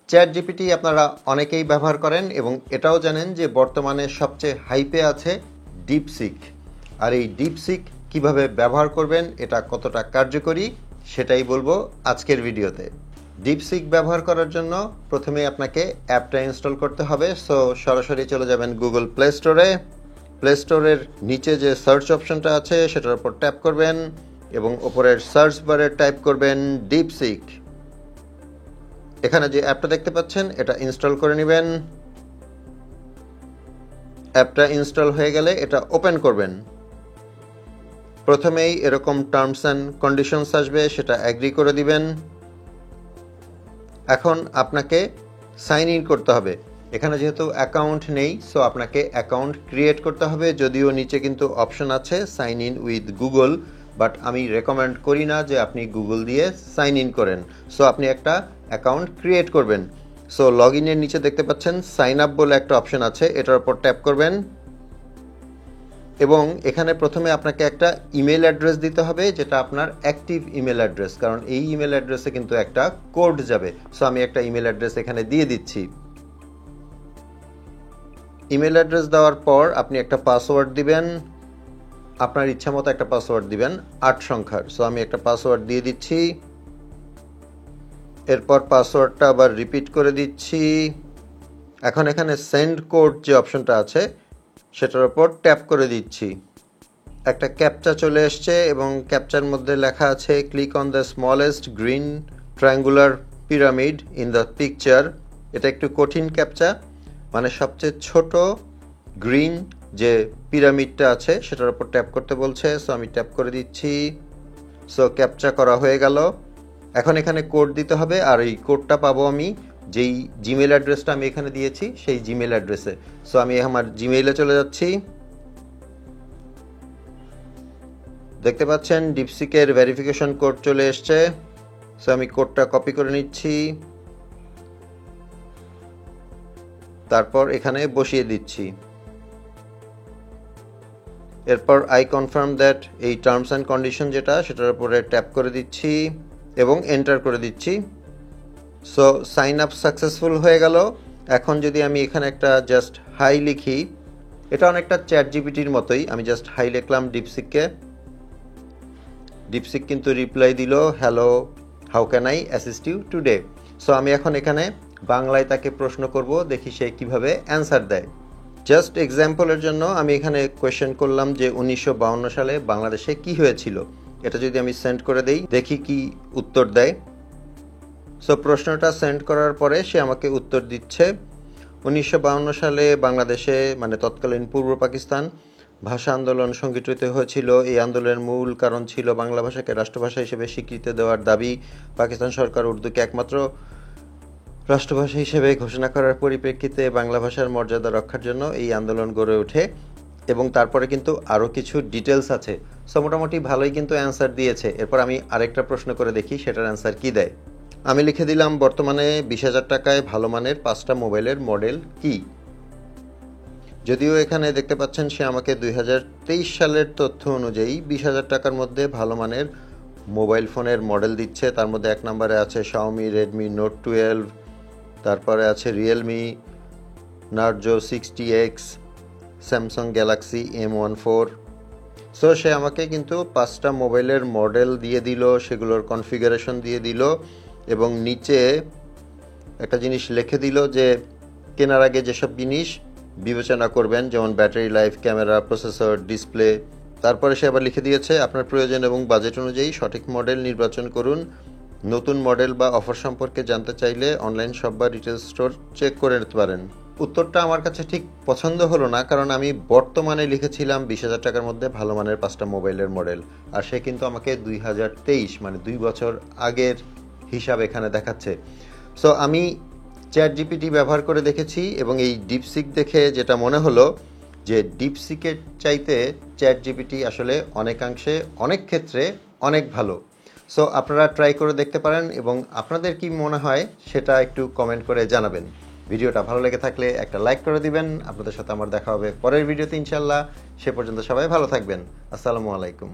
Chat GPT আপনারা অনেকেই ব্যবহার করেন এবং এটাও জানেন যে বর্তমানে সবচেয়ে হাইপে আছে ডিপসিক। আর এই ডিপসিক কিভাবে ব্যবহার করবেন, এটা কতটা কার্যকরী সেটাই বলবো আজকের ভিডিওতে। ডিপসিক ব্যবহার করার জন্য প্রথমে আপনাকে অ্যাপটা ইনস্টল করতে হবে। সো সরাসরি চলে যাবেন গুগল প্লে স্টোরে। প্লে স্টোরের নিচে যে সার্চ অপশনটা আছে সেটার উপর ট্যাপ করবেন এবং ওপরের সার্চ বারে টাইপ করবেন ডিপসিক। এখানে যে অ্যাপটা দেখতে পাচ্ছেন এটা ইনস্টল করে নেবেন। অ্যাপটা ইনস্টল হয়ে গেলে এটা ওপেন করবেন। প্রথমেই এরকম টার্মস অ্যান্ড কন্ডিশনস আসবে, সেটা অ্যাগ্রি করে দিবেন। এখন আপনাকে সাইন ইন করতে হবে। এখানে যেহেতু অ্যাকাউন্ট নেই, সো আপনাকে অ্যাকাউন্ট ক্রিয়েট করতে হবে। যদিও নিচে কিন্তু অপশন আছে sign in with Google, but আমি রেকমেন্ড করি না যে আপনি গুগল দিয়ে সাইন ইন করেন। সো আপনি একটা অ্যাকাউন্ট ক্রিয়েট করবেন। সো লগ ইনের নিচে দেখতে পাচ্ছেন সাইন আপ বলে একটা অপশন আছে, এটার উপর ট্যাপ করবেন এবং এখানে প্রথমে আপনাকে একটা ইমেল অ্যাড্রেস দিতে হবে, যেটা আপনার অ্যাক্টিভ ইমেল অ্যাড্রেস, কারণ এই ইমেল অ্যাড্রেসে কিন্তু একটা কোড যাবে। সো আমি একটা ইমেল অ্যাড্রেস এখানে দিয়ে দিচ্ছি। ইমেল অ্যাড্রেস দেওয়ার পর আপনি একটা পাসওয়ার্ড দিবেন, আপনার ইচ্ছা মতো একটা পাসওয়ার্ড দিবেন 8 সংখ্যার। সো আমি একটা পাসওয়ার্ড দিয়ে দিচ্ছি। এরপর পাসওয়ার্ডটা আবার রিপিট করে দিচ্ছি। এখন এখানে সেন্ড কোড যে অপশনটা আছে সেটার উপর ট্যাপ করে দিচ্ছি। একটা ক্যাপচা চলে এসছে এবং ক্যাপচার মধ্যে লেখা আছে click on the smallest green triangular pyramid in the picture. এটা একটু কঠিন ক্যাপচা, মানে সবচেয়ে ছোট গ্রিন যে পিরামিডটা আছে সেটার উপর ট্যাপ করতে বলছে। সো আমি ট্যাপ করে দিচ্ছি। সো ক্যাপচা করা হয়ে গেল। এখন এখানে কোড দিতে হবে, আর এই কোডটা পাবো আমি যেই জিমেল অ্যাড্রেসটা আমি এখানে দিয়েছি সেই জিমেল অ্যাড্রেসে। সো আমি আমার জিমেইলে চলে যাচ্ছি। দেখতে পাচ্ছেন ডিপসিকের ভেরিফিকেশন কোড চলে এসছে। সো আমি কোডটা কপি করে নিচ্ছি, তারপর এখানে বসিয়ে দিচ্ছি। এরপর আই কনফার্ম দ্যাট এই টার্মস অ্যান্ড কন্ডিশন যেটা সেটার উপরে ট্যাপ করে দিচ্ছি এবং এন্টার করে দিচ্ছি। সো সাইন আপ সাকসেসফুল হয়ে গেল। এখন যদি আমি এখানে একটা জাস্ট হাই লিখি, এটা অনেকটা চ্যাট জিপিটির মতোই। আমি জাস্ট হাই লিখলাম ডিপসিককে। ডিপসিক কিন্তু রিপ্লাই দিল, hello, how can I assist you today. So আমি এখন এখানে বাংলায় তাকে প্রশ্ন করব, দেখি সে কিভাবে অ্যান্সার দেয়। জাস্ট এক্সাম্পলের জন্য আমি এখানে কোয়েশ্চেন করলাম যে 1952 সালে বাংলাদেশে কি হয়েছিল। এটা যদি আমি সেন্ড করে দেই, দেখি কি উত্তর দেয়। সো প্রশ্নটা সেন্ড করার পরে সে আমাকে উত্তর দিচ্ছে 1952 সালে বাংলাদেশে, মানে তৎকালীন পূর্ব পাকিস্তান, ভাষা আন্দোলন সংগঠিত হয়েছিল। এই আন্দোলনের মূল কারণ ছিল বাংলা ভাষাকে রাষ্ট্রভাষা হিসেবে স্বীকৃতি দেওয়ার দাবি। পাকিস্তান সরকার উর্দুকে একমাত্র রাষ্ট্রভাষা হিসেবে ঘোষণা করার পরিপ্রেক্ষিতে বাংলা ভাষার মর্যাদা রক্ষার জন্য এই আন্দোলন গড়ে ওঠে। এবং তারপরে কিন্তু আরও কিছু ডিটেলস আছে। সো মোটামুটি ভালোই কিন্তু অ্যান্সার দিয়েছে। এরপর আমি আরেকটা প্রশ্ন করে দেখি সেটার অ্যান্সার কি দেয়। আমি লিখে দিলাম বর্তমানে 20,000 টাকায় ভালো মানের 5টা মোবাইলের মডেল কি। যদিও এখানে দেখতে পাচ্ছেন সে আমাকে 2023 সালের তথ্য অনুযায়ী 20,000 টাকার মধ্যে ভালো মানের মোবাইল ফোনের মডেল দিচ্ছে। তার মধ্যে 1 নম্বরে আছে শাওমি রেডমি নোট 12, তারপরে আছে Realme Narzo 60X, Samsung Galaxy M14। So সে আমাকে কিন্তু 5টা মোবাইলের মডেল দিয়ে দিল, সেগুলোর কনফিগারেশন দিয়ে দিল এবং নিচে একটা জিনিস লিখে দিল যে কেনার আগে যেসব জিনিস বিবেচনা করবেন, যেমন battery life, camera, processor, display. তারপরে সে আবার লিখে দিয়েছে আপনার প্রয়োজন এবং বাজেট অনুযায়ী সঠিক মডেল নির্বাচন করুন। নতুন মডেল বা অফার সম্পর্কে জানতে চাইলে অনলাইন শপ বা রিটেল স্টোর চেক করে নিতে পারেন। উত্তরটা আমার কাছে ঠিক পছন্দ হলো না, কারণ আমি বর্তমানে লিখেছিলাম 20,000 টাকার মধ্যে ভালো মানের 5টা মোবাইলের মডেল, আর সে কিন্তু আমাকে 2023 মানে 2 বছর আগের হিসাব এখানে দেখাচ্ছে। সো আমি চ্যাট জিপিটি ব্যবহার করে দেখেছি এবং এই ডিপসিক দেখে যেটা মনে হলো যে ডিপসিকের চাইতে চ্যাট জিপিটি আসলে অনেকাংশে, অনেক ক্ষেত্রে অনেক ভালো। সো আপনারা ট্রাই করে দেখতে পারেন এবং আপনাদের কি মনে হয় সেটা একটু কমেন্ট করে জানাবেন। ভিডিওটা ভালো লেগে থাকলে একটা লাইক করে দিবেন। আপনাদের সাথে আমার দেখা হবে পরের ভিডিওতে ইনশাল্লাহ। সে পর্যন্ত সবাই ভালো থাকবেন। আসসালামু আলাইকুম।